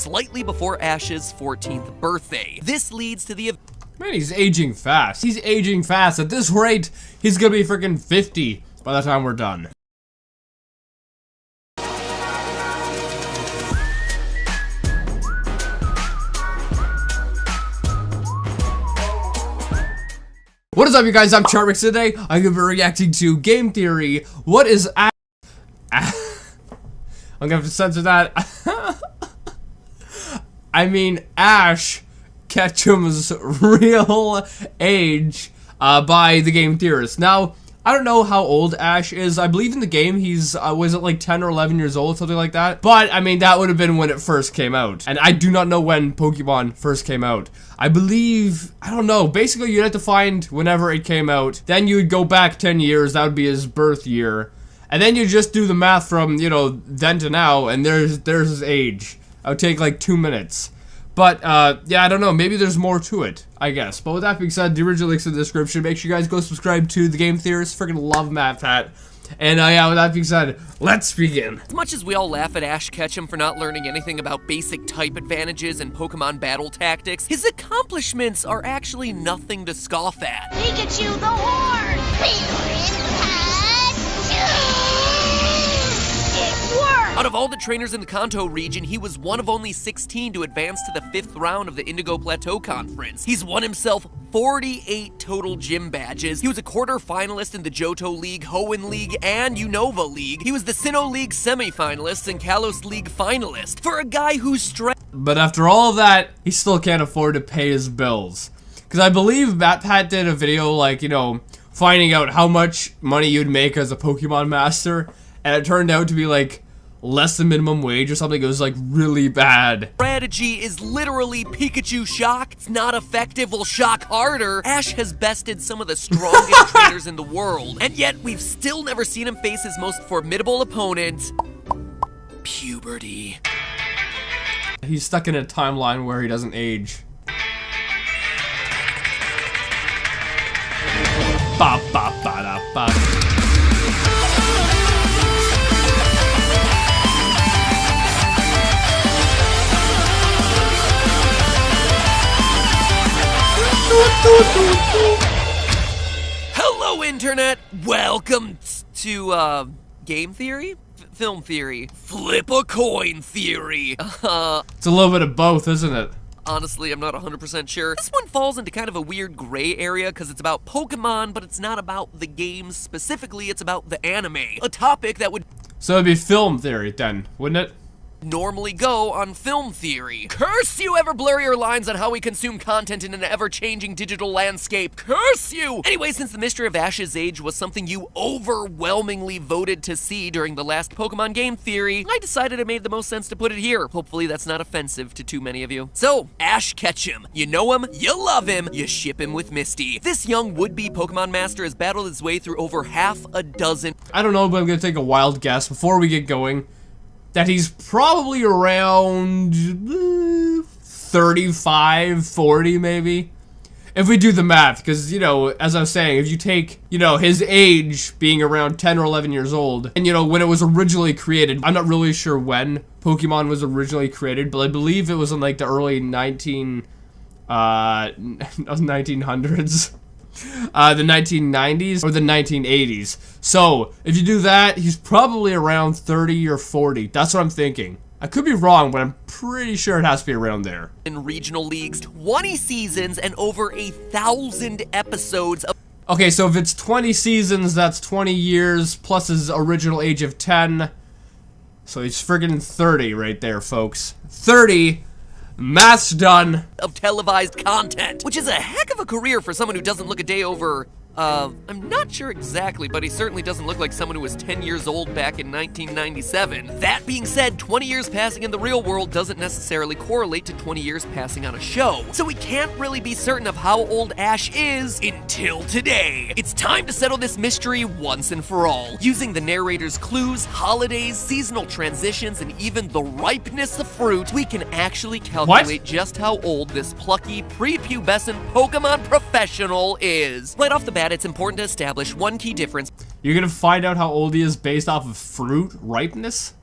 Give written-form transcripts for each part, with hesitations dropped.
slightly before Ash's 14th birthday. This leads to the... Man, he's aging fast. He's aging fast. At this rate, he's gonna be freaking 50 by the time we're done. What is up, you guys? I'm Charmx. Today, I'm gonna be reacting to Game Theory. What is I'm gonna have to censor that. I mean, Ash Ketchum's real age by the game theorists. Now, I don't know how old Ash is. I believe in the game he's, was it like 10 or 11 years old, something like that? But, I mean, that would have been when it first came out. And I do not know when Pokemon first came out. I believe, I don't know, basically you'd have to find whenever it came out. Then you would go back 10 years, that would be his birth year. And then you just do the math from, you know, then to now, and there's his age. It would take like 2 minutes. But, yeah, I don't know. Maybe there's more to it, I guess. But with that being said, the original link's in the description. Make sure you guys go subscribe to The Game Theorist. Freaking love MatPat. And, yeah, with that being said, let's begin. As much as we all laugh at Ash Ketchum for not learning anything about basic type advantages and Pokemon battle tactics, his accomplishments are actually nothing to scoff at. Pikachu the Horn! Out of all the trainers in the Kanto region, he was one of only 16 to advance to the 5th round of the Indigo Plateau Conference. He's won himself 48 total gym badges. He was a quarter-finalist in the Johto League, Hoenn League, and Unova League. He was the Sinnoh League semi-finalist and Kalos League finalist. For a guy who's But after all of that, he still can't afford to pay his bills. Because I believe MatPat did a video, like, you know, finding out how much money you'd make as a Pokemon master, and it turned out to be, like, less than minimum wage or something. It was like really bad. Strategy is literally Pikachu shock. It's not effective, will shock harder. Ash has bested some of the strongest trainers in the world, and yet we've still never seen him face his most formidable opponent, puberty. He's stuck in a timeline where he doesn't age. Ba ba ba da ba. Hello, Internet! Welcome to, Game Theory? Film Theory? Flip a coin theory! It's a little bit of both, isn't it? Honestly, I'm not 100% sure. This one falls into kind of a weird gray area because it's about Pokemon, but it's not about the games specifically, it's about the anime. A topic that would... So it'd be film theory then, wouldn't it? Normally go on film theory. Curse you, ever blurrier lines on how we consume content in an ever-changing digital landscape. Curse you! Anyway, since the mystery of Ash's age was something you overwhelmingly voted to see during the last Pokemon Game Theory, I decided it made the most sense to put it here. Hopefully that's not offensive to too many of you. So, Ash Ketchum. You know him, you love him, you ship him with Misty. This young would-be Pokemon master has battled his way through over half a dozen... I don't know, but I'm gonna take a wild guess before we get going. That he's probably around 35, 40 maybe. If we do the math, because, you know, as I was saying, if you take, you know, his age being around 10 or 11 years old, and, you know, when it was originally created, I'm not really sure when Pokemon was originally created, but I believe it was in, like, the early 1900s. The 1990s or the 1980s. So, if you do that, he's probably around 30 or 40. That's what I'm thinking. I could be wrong, but I'm pretty sure it has to be around there. In regional leagues, 20 seasons, and over 1,000 episodes of... Okay, so if it's 20 seasons, that's 20 years, plus his original age of 10. So he's friggin' 30 right there, folks. 30! Math's done. Of televised content, which is a heck of a career for someone who doesn't look a day over I'm not sure exactly, but he certainly doesn't look like someone who was 10 years old back in 1997. That being said, 20 years passing in the real world doesn't necessarily correlate to 20 years passing on a show, so we can't really be certain of how old Ash is until today. It's time to settle this mystery once and for all. Using the narrator's clues, holidays, seasonal transitions, and even the ripeness of fruit, we can actually calculate just how old this plucky, prepubescent Pokemon professional is. Right off the bat, it's important to establish one key difference. You're gonna find out how old he is based off of fruit ripeness?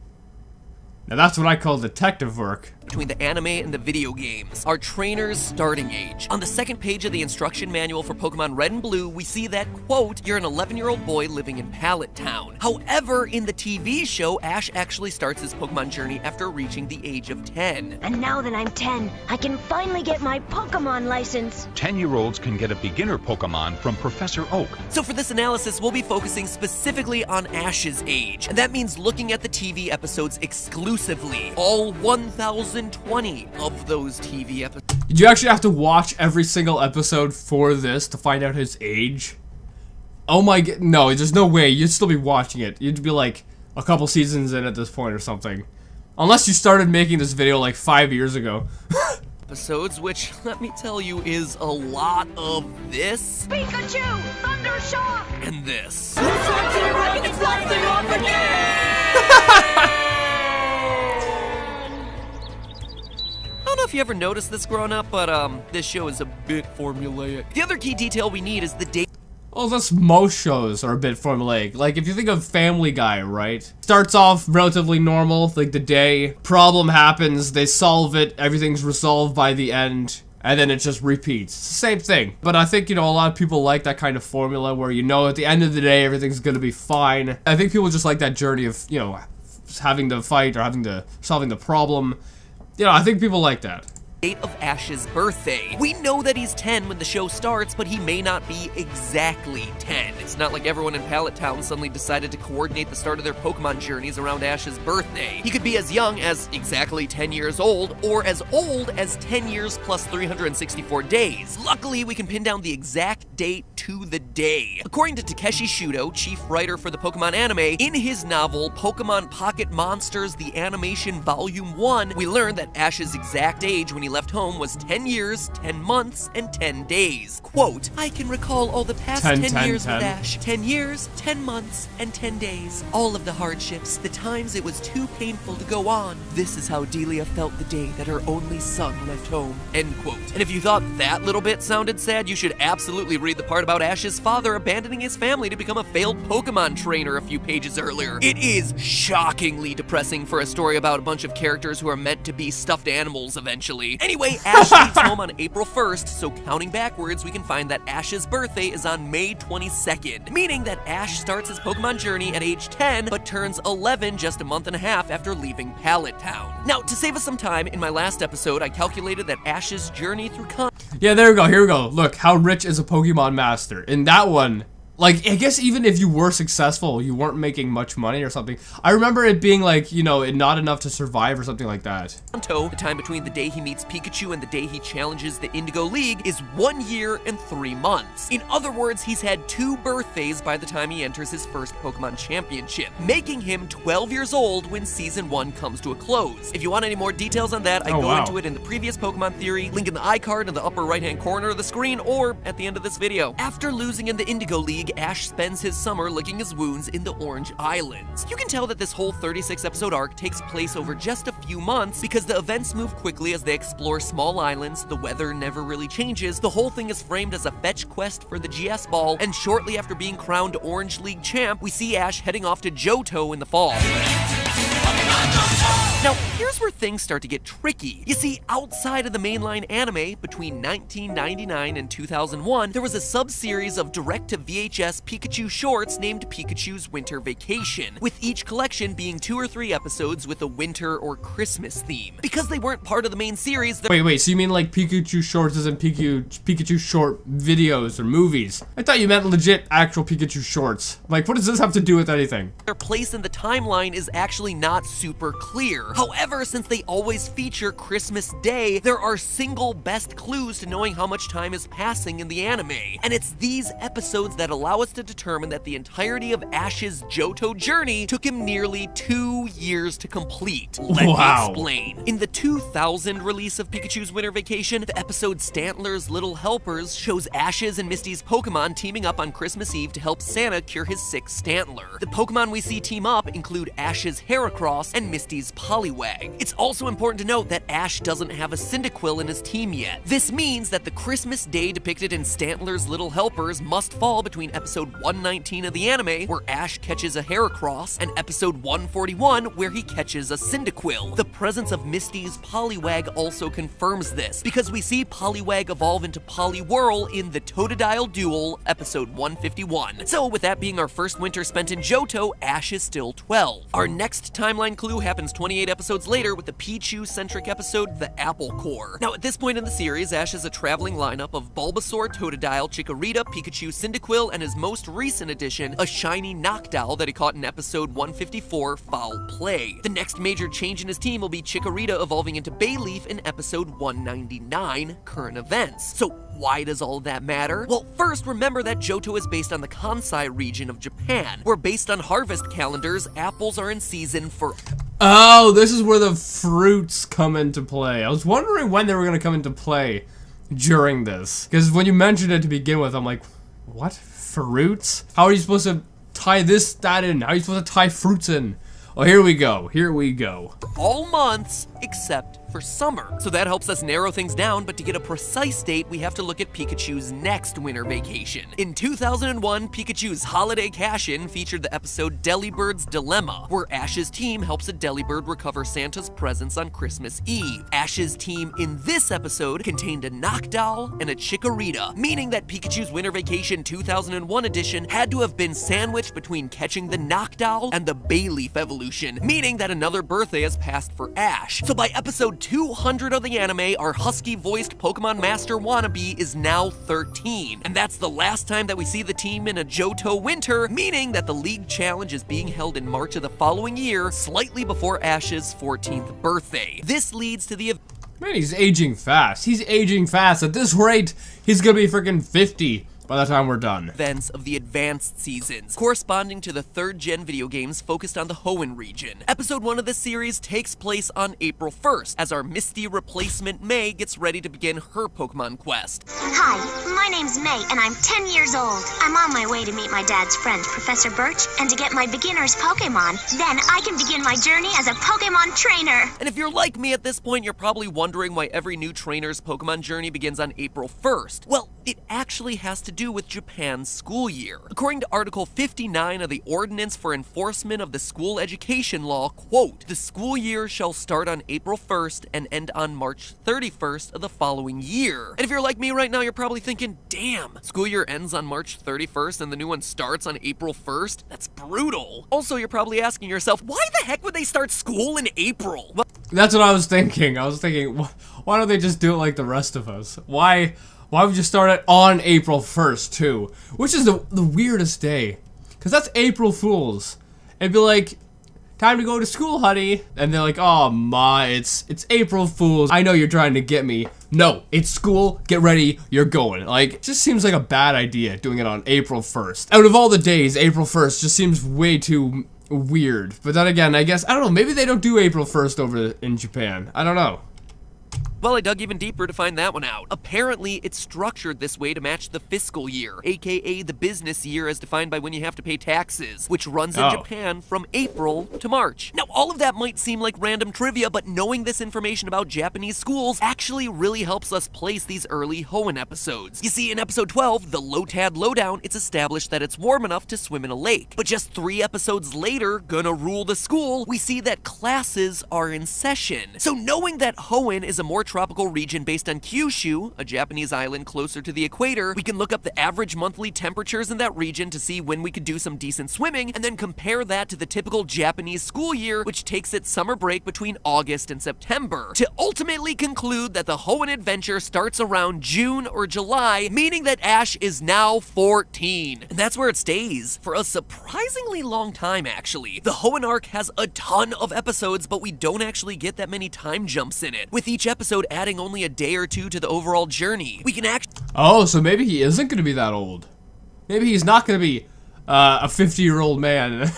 Now that's what I call detective work. Between the anime and the video games. Our trainer's starting age. On the second page of the instruction manual for Pokemon Red and Blue, we see that, quote, you're an 11-year-old boy living in Pallet Town. However, in the TV show, Ash actually starts his Pokemon journey after reaching the age of 10. And now that I'm 10, I can finally get my Pokemon license. 10-year-olds can get a beginner Pokemon from Professor Oak. So for this analysis, we'll be focusing specifically on Ash's age. And that means looking at the TV episodes exclusively. All 1,020 of those TV episodes. Did you actually have to watch every single episode for this to find out his age? Oh my god, no, there's no way. You'd still be watching it. You'd be like a couple seasons in at this point or something. Unless you started making this video like 5 years ago. Episodes, which, let me tell you, is a lot of this. Pikachu! Thunder Shock! And this. I don't know if you ever noticed this growing up, but this show is a bit formulaic. The other key detail we need is the date. Well, that's most shows are a bit formulaic. Like, if you think of Family Guy, right? Starts off relatively normal, like the day, problem happens, they solve it, everything's resolved by the end, and then it just repeats. It's the same thing. But I think, you know, a lot of people like that kind of formula where, you know, at the end of the day, everything's gonna be fine. I think people just like that journey of, you know, having to fight or solving the problem. You know, I think people like that. Date of Ash's birthday. We know that he's 10 when the show starts, but he may not be exactly 10. It's not like everyone in Pallet Town suddenly decided to coordinate the start of their Pokemon journeys around Ash's birthday. He could be as young as exactly 10 years old, or as old as 10 years plus 364 days. Luckily, we can pin down the exact date to the day. According to Takeshi Shudo, chief writer for the Pokemon anime, in his novel Pokemon Pocket Monsters: The Animation Volume 1, we learn that Ash's exact age when he left home was 10 years, 10 months, and 10 days. Quote, I can recall all the past 10 years with Ash. 10 years, 10 months, and 10 days. All of the hardships, the times it was too painful to go on. This is how Delia felt the day that her only son left home. End quote. And if you thought that little bit sounded sad, you should absolutely read the part about Ash's father abandoning his family to become a failed Pokemon trainer a few pages earlier. It is shockingly depressing for a story about a bunch of characters who are meant to be stuffed animals eventually. Anyway, Ash leaves home on April 1st, so counting backwards, we can find that Ash's birthday is on May 22nd, meaning that Ash starts his Pokemon journey at age 10, but turns 11 just a month and a half after leaving Pallet Town. Now, to save us some time, in my last episode, I calculated that Ash's journey through Yeah, there we go, here we go. Look, how rich is a Pokemon master? In that one, like, I guess even if you were successful, you weren't making much money or something. I remember it being like, you know, not enough to survive or something like that. Kanto, the time between the day he meets Pikachu and the day he challenges the Indigo League is 1 year and 3 months. In other words, he's had 2 birthdays by the time he enters his first Pokemon Championship, making him 12 years old when Season 1 comes to a close. If you want any more details on that, I go into it in the previous Pokemon Theory, link in the iCard in the upper right-hand corner of the screen, or at the end of this video. After losing in the Indigo League, Ash spends his summer licking his wounds in the Orange Islands. You can tell that this whole 36-episode arc takes place over just a few months because the events move quickly as they explore small islands, the weather never really changes, the whole thing is framed as a fetch quest for the GS Ball, and shortly after being crowned Orange League champ, we see Ash heading off to Johto in the fall. Now, here's where things start to get tricky. You see, outside of the mainline anime, between 1999 and 2001, there was a sub-series of direct-to-VHS Pikachu shorts named Pikachu's Winter Vacation, with each collection being 2 or 3 episodes with a winter or Christmas theme. Because they weren't part of the main series, Wait, so you mean like Pikachu shorts isn't Pikachu short videos or movies? I thought you meant legit actual Pikachu shorts. Like, what does this have to do with anything? their place in the timeline is actually not super clear. However, since they always feature Christmas Day, there are single best clues to knowing how much time is passing in the anime. And it's these episodes that allow us to determine that the entirety of Ash's Johto journey took him nearly 2 years to complete. Let me explain. In the 2000 release of Pikachu's Winter Vacation, the episode Stantler's Little Helpers shows Ash's and Misty's Pokemon teaming up on Christmas Eve to help Santa cure his sick Stantler. The Pokemon we see team up include Ash's Heracross and Misty's Poliwag. It's also important to note that Ash doesn't have a Cyndaquil in his team yet. This means that the Christmas day depicted in Stantler's Little Helpers must fall between episode 119 of the anime, where Ash catches a Heracross, and episode 141, where he catches a Cyndaquil. The presence of Misty's Poliwag also confirms this, because we see Poliwag evolve into Poliwhirl in the Totodile Duel, episode 151. So with that being our first winter spent in Johto, Ash is still 12. Our next timeline clue happens 28 episodes later with the Pichu-centric episode, The Apple Core. Now at this point in the series, Ash is a traveling lineup of Bulbasaur, Totodile, Chikorita, Pikachu, Cyndaquil, and his most recent addition, a shiny Noctowl that he caught in episode 154, Foul Play. The next major change in his team will be Chikorita evolving into Bayleaf in episode 199, Current Events. So why does all that matter? Well, first, remember that Johto is based on the Kansai region of Japan, where based on harvest calendars, apples are in season for... Oh, this is where the fruits come into play. I was wondering when they were going to come into play during this. Because when you mentioned it to begin with, I'm like, what? Fruits? How are you supposed to tie that in? How are you supposed to tie fruits in? Oh, here we go. Here we go. all months except for summer. So that helps us narrow things down, but to get a precise date, we have to look at Pikachu's next winter vacation. In 2001, Pikachu's holiday cash-in featured the episode Delibird's Dilemma, where Ash's team helps a Delibird recover Santa's presents on Christmas Eve. Ash's team in this episode contained a Noctowl and a Chikorita, meaning that Pikachu's Winter Vacation 2001 edition had to have been sandwiched between catching the Noctowl and the Bayleaf evolution, meaning that another birthday has passed for Ash. So by episode 200 of the anime, our husky-voiced Pokemon Master wannabe is now 13. And that's the last time that we see the team in a Johto winter, meaning that the League Challenge is being held in March of the following year, slightly before Ash's 14th birthday. This leads to the... Man, he's aging fast. He's aging fast. At this rate, he's gonna be freaking 50 by the time we're done. Events of the advanced seasons, corresponding to the third-gen video games focused on the Hoenn region. Episode 1 of this series takes place on April 1st, as our Misty replacement May gets ready to begin her Pokemon quest. Hi, my name's May, and I'm 10 years old. I'm on my way to meet my dad's friend, Professor Birch, and to get my beginner's Pokemon. Then I can begin my journey as a Pokemon trainer. And if you're like me at this point, you're probably wondering why every new trainer's Pokemon journey begins on April 1st. Well, it actually has to do with Japan's school year. According to Article 59 of the Ordinance for Enforcement of the School Education Law, quote, the school year shall start on April 1st and end on March 31st of the following year. And if you're like me right now, you're probably thinking, damn, school year ends on March 31st and the new one starts on April 1st? That's brutal. Also, you're probably asking yourself, why the heck would they start school in April? Well, that's what I was thinking. I was thinking, why don't they just do it like the rest of us? Why would you start it on April 1st, too? Which is the weirdest day. Because that's April Fool's. It'd be like, time to go to school, honey. And they're like, oh, Ma, it's April Fool's. I know you're trying to get me. No, it's school. Get ready. You're going. Like, it just seems like a bad idea doing it on April 1st. Out of all the days, April 1st just seems way too weird. But then again, I guess, I don't know, maybe they don't do April 1st over in Japan. I don't know. well, I dug even deeper to find that one out. Apparently, it's structured this way to match the fiscal year, aka the business year as defined by when you have to pay taxes, which runs in Japan from April to March. Now, all of that might seem like random trivia, but knowing this information about Japanese schools actually really helps us place these early Hoenn episodes. You see, in episode 12, the Lotad Lowdown, it's established that it's warm enough to swim in a lake. But just 3 episodes later, Gonna Rule the School, we see that classes are in session. So knowing that Hoenn is a more tropical region based on Kyushu, a Japanese island closer to the equator, we can look up the average monthly temperatures in that region to see when we could do some decent swimming, and then compare that to the typical Japanese school year, which takes its summer break between August and September, to ultimately conclude that the Hoenn adventure starts around June or July, meaning that Ash is now 14. And that's where it stays, for a surprisingly long time, actually. The Hoenn arc has a ton of episodes, but we don't actually get that many time jumps in it, with each episode adding only a day or two to the overall journey. We can Oh, so maybe he isn't going to be that old. Maybe he's not going to be a 50-year-old man.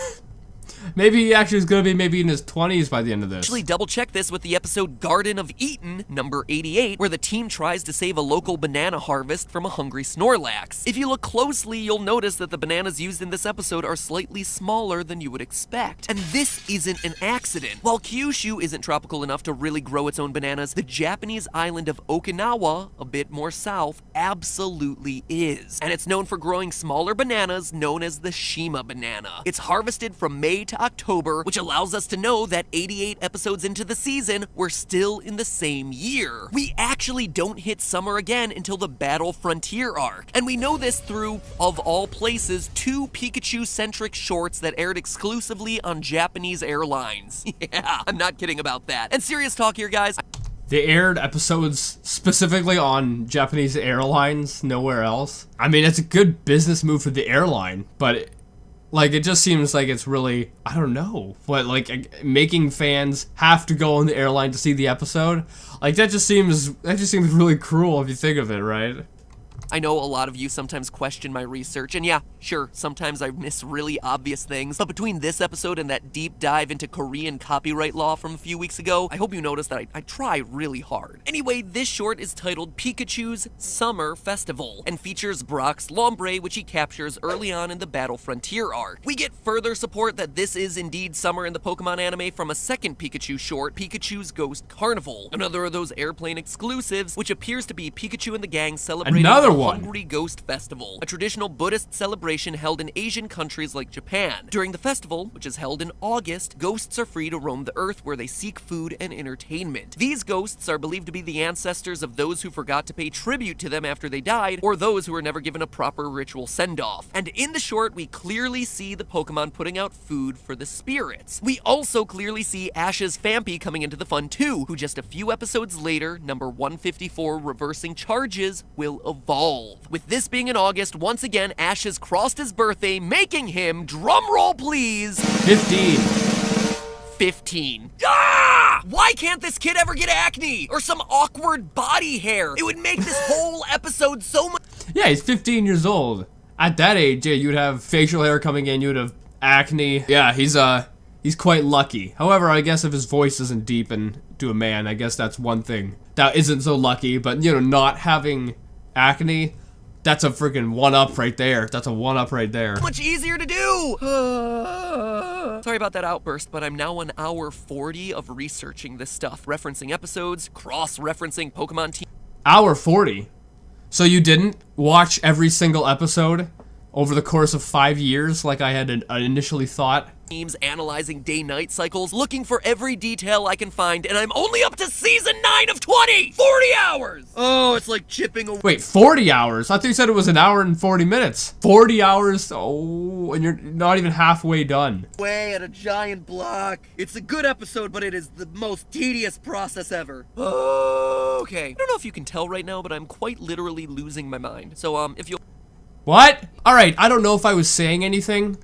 Maybe he actually is gonna be maybe in his 20s by the end of this. Actually, double check this with the episode Garden of Eden, number 88, where the team tries to save a local banana harvest from a hungry Snorlax. If you look closely, you'll notice that the bananas used in this episode are slightly smaller than you would expect. And this isn't an accident. While Kyushu isn't tropical enough to really grow its own bananas, the Japanese island of Okinawa, a bit more south, absolutely is. And it's known for growing smaller bananas known as the Shima banana. It's harvested from May to October, which allows us to know that 88 episodes into the season, we're still in the same year. We actually don't hit summer again until the Battle Frontier arc. And we know this through, of all places, 2 Pikachu-centric shorts that aired exclusively on Japanese airlines. Yeah, I'm not kidding about that. And serious talk here, guys. They aired episodes specifically on Japanese airlines, nowhere else. I mean, it's a good business move for the airline, but like, it just seems like it's really, I don't know, what, like, making fans have to go on the airline to see the episode? Like, that just seems really cruel if you think of it, right? I know a lot of you sometimes question my research, and yeah, sure, sometimes I miss really obvious things, but between this episode and that deep dive into Korean copyright law from a few weeks ago, I hope you noticed that I try really hard. Anyway, this short is titled Pikachu's Summer Festival, and features Brock's Lombre, which he captures early on in the Battle Frontier arc. We get further support that this is indeed summer in the Pokemon anime from a second Pikachu short, Pikachu's Ghost Carnival, another of those airplane exclusives, which appears to be Pikachu and the gang celebrating Another the one. Hungry Ghost Festival, a traditional Buddhist celebration held in Asian countries like Japan. During the festival, which is held in August, ghosts are free to roam the earth where they seek food and entertainment. These ghosts are believed to be the ancestors of those who forgot to pay tribute to them after they died, or those who were never given a proper ritual send-off. And in the short, we clearly see the Pokemon putting out food for the spirits. We also clearly see Ash's Phanpy coming into the fun too, who just a few episodes later, number 154, reversing charges, will evolve. With this being in August, once again, Ash has crossed his birthday, making him, drumroll please, 15. Ah! Why can't this kid ever get acne? Or some awkward body hair? It would make this whole episode so much. Yeah, he's 15 years old. At that age, yeah, you'd have facial hair coming in, you'd have acne. Yeah, he's quite lucky. However, I guess if his voice isn't deep and to a man, I guess that's one thing that isn't so lucky. But, you know, not having acne, that's a freaking one-up right there. That's a one-up right there. Much easier to do. Sorry about that outburst, but I'm now on hour 40 of researching this stuff, referencing episodes, cross-referencing Pokemon teams. Hour 40? So you didn't watch every single episode over the course of 5 years like I had initially thought? Analyzing day-night cycles, looking for every detail I can find, and I'm only up to season 9 of 20! 40 hours! Oh, it's like chipping away. Wait, 40 hours? I thought you said it was an hour and 40 minutes. 40 hours? Oh, and you're not even halfway done. Way at a giant block. It's a good episode, but it is the most tedious process ever. Okay. I don't know if you can tell right now, but I'm quite literally losing my mind. So, if you'll... What? Alright, I don't know if I was saying anything.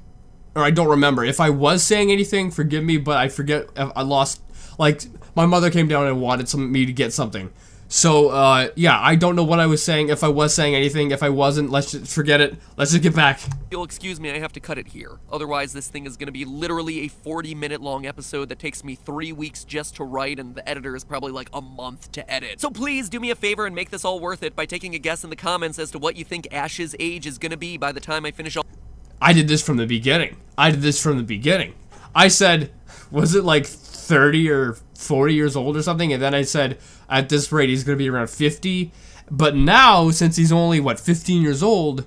Or I don't remember. If I was saying anything, forgive me, but I forget. I lost, like, my mother came down and wanted me to get something. So, yeah, I don't know what I was saying, if I was saying anything. If I wasn't, let's just forget it. Let's just get back. You'll excuse me, I have to cut it here. Otherwise, this thing is going to be literally a 40-minute long episode that takes me 3 weeks just to write, and the editor is probably like a month to edit. So please do me a favor and make this all worth it by taking a guess in the comments as to what you think Ash's age is going to be by the time I finish all... I did this from the beginning. I said, was it like 30 or 40 years old or something? And then I said, at this rate, he's going to be around 50. But now, since he's only, 15 years old,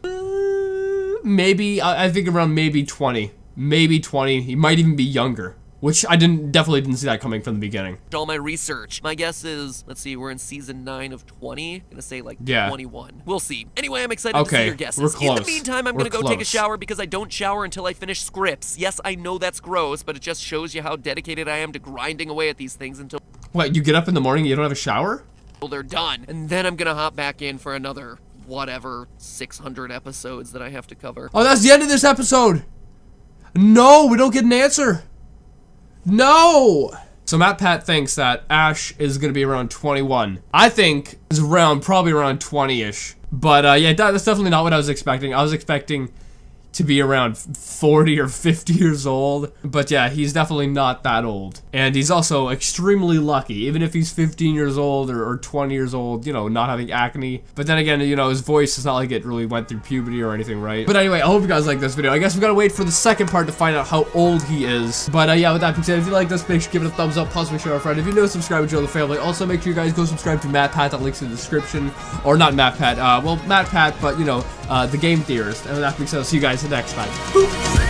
maybe, I think around maybe 20. Maybe 20. He might even be younger. Which I definitely didn't see that coming from the beginning. All my research. My guess is, let's see, we're in season 9 of 20. I'm gonna say 21. We'll see. Anyway, I'm excited to see your guesses. We're close. In the meantime, I'm gonna go take a shower because I don't shower until I finish scripts. Yes, I know that's gross, but it just shows you how dedicated I am to grinding away at these things until... What, you get up in the morning and you don't have a shower? They're done. And then I'm gonna hop back in for another, whatever, 600 episodes that I have to cover. Oh, that's the end of this episode! No, we don't get an answer! No! So Matt Pat thinks that Ash is going to be around 21. I think is probably around 20-ish. But yeah, that's definitely not what I was expecting. I was expecting, to be around 40 or 50 years old. But yeah, he's definitely not that old. And he's also extremely lucky, even if he's 15 years old or 20 years old, you know, not having acne. But then again, you know, his voice is not like it really went through puberty or anything, right? But anyway, I hope you guys like this video. I guess we gotta wait for the second part to find out how old he is. But yeah, with that being said, if you like this, make sure to give it a thumbs up, possibly share a friend. If you're new, subscribe and join the family. Also, make sure you guys go subscribe to MattPat, that link's in the description. Or not MattPat, well, MattPat, but you know, the game theorist. And with that being said, I'll see you guys next time. Boop.